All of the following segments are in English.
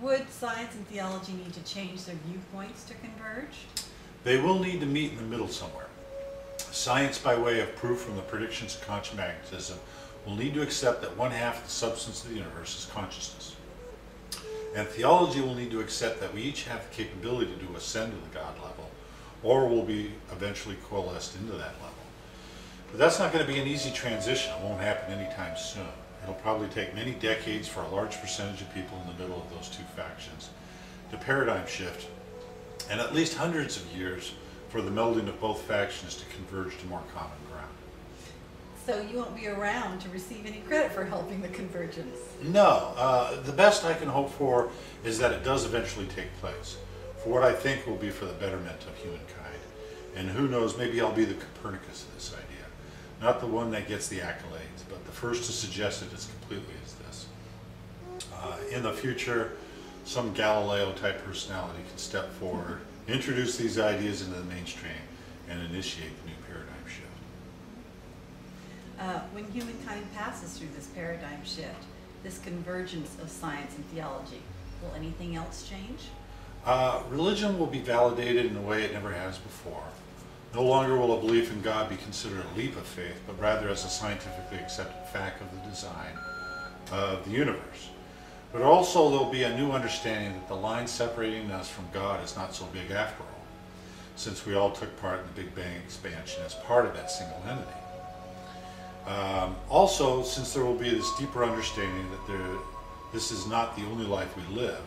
Would science and theology need to change their viewpoints to converge? They will need to meet in the middle somewhere. Science, by way of proof from the predictions of quantum magnetism, will need to accept that one half of the substance of the universe is consciousness. And theology will need to accept that we each have the capability to ascend to the God level, or will be eventually coalesced into that level. But that's not going to be an easy transition. It won't happen anytime soon. It'll probably take many decades for a large percentage of people in the middle of those two factions to paradigm shift, and at least hundreds of years for the melding of both factions to converge to more common ground. So you won't be around to receive any credit for helping the convergence? No. The best I can hope for is that it does eventually take place, for what I think will be for the betterment of humankind. And who knows, maybe I'll be the Copernicus of this idea. Not the one that gets the accolades, but the first to suggest it as completely as this. In the future, some Galileo-type personality can step forward, introduce these ideas into the mainstream, and initiate the new paradigm shift. When humankind passes through this paradigm shift, this convergence of science and theology, will anything else change? Religion will be validated in a way it never has before. No longer will a belief in God be considered a leap of faith, but rather as a scientifically accepted fact of the design of the universe. But also there'll be a new understanding that the line separating us from God is not so big after all, since we all took part in the Big Bang expansion as part of that single entity. Also, since there will be this deeper understanding that this is not the only life we live,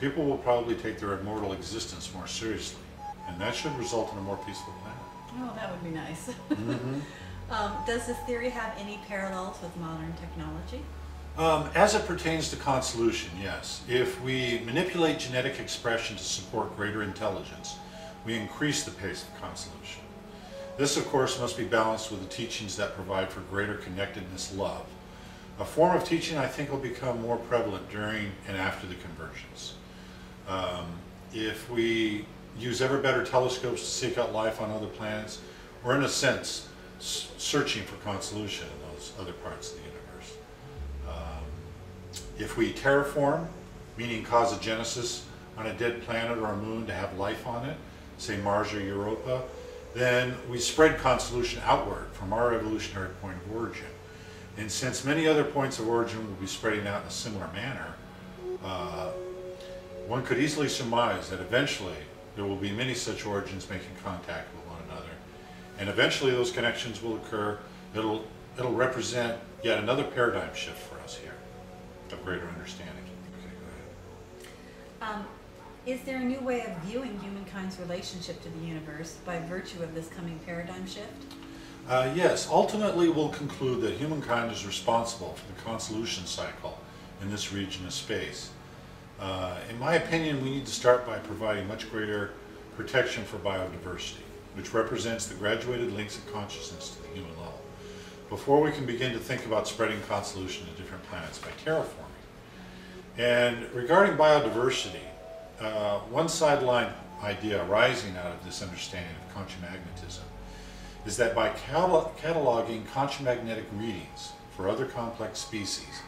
people will probably take their immortal existence more seriously, and that should result in a more peaceful planet. Oh, that would be nice. Mm-hmm. Does this theory have any parallels with modern technology? As it pertains to consolution, yes. If we manipulate genetic expression to support greater intelligence, we increase the pace of consolution. This, of course, must be balanced with the teachings that provide for greater connectedness, love. A form of teaching I think will become more prevalent during and after the convergence. If we use ever better telescopes to seek out life on other planets, we're in a sense searching for consolution in those other parts of the universe. If we terraform, meaning cause a genesis on a dead planet or a moon to have life on it, say Mars or Europa, then we spread consolution outward from our evolutionary point of origin. And since many other points of origin will be spreading out in a similar manner, one could easily surmise that eventually there will be many such origins making contact with one another. And eventually those connections will occur. It'll represent yet another paradigm shift for us here, of greater understanding. Okay, go ahead. Is there a new way of viewing humankind's relationship to the universe by virtue of this coming paradigm shift? Yes, ultimately we'll conclude that humankind is responsible for the consolution cycle in this region of space. In my opinion, we need to start by providing much greater protection for biodiversity, which represents the graduated links of consciousness to the human level, before we can begin to think about spreading consolution to different planets by terraforming. And regarding biodiversity, one sideline idea arising out of this understanding of contramagnetism is that by cataloging contramagnetic readings for other complex species,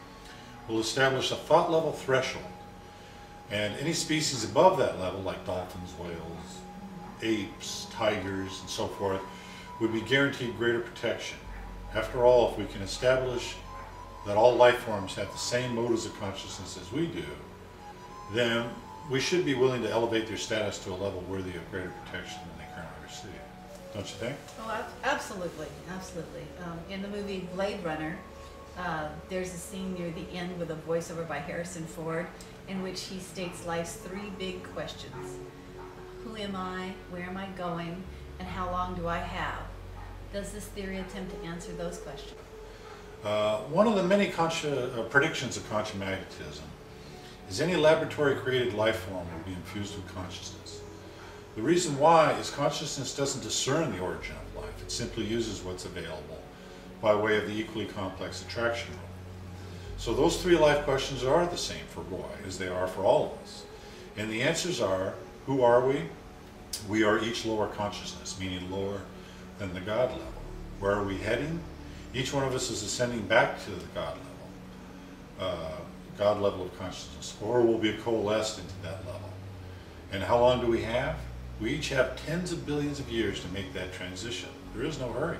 we'll establish a thought level threshold, and any species above that level, like dolphins, whales, apes, tigers, and so forth, would be guaranteed greater protection. After all, if we can establish that all life forms have the same motives of consciousness as we do, then we should be willing to elevate their status to a level worthy of greater protection than they currently receive. Don't you think? Oh, absolutely, absolutely. In the movie Blade Runner, there's a scene near the end with a voiceover by Harrison Ford in which he states life's three big questions. Who am I? Where am I going? And how long do I have? Does this theory attempt to answer those questions? One of the many predictions of contramagnetism is any laboratory-created life form will be infused with consciousness. The reason why is consciousness doesn't discern the origin of life. It simply uses what's available by way of the equally complex attraction rule. So those three life questions are the same for Roy as they are for all of us. And the answers are, who are we? We are each lower consciousness, meaning lower than the God level. Where are we heading? Each one of us is ascending back to the God level. God level of consciousness, or we'll be coalesced into that level. And how long do we have? We each have tens of billions of years to make that transition. There is no hurry.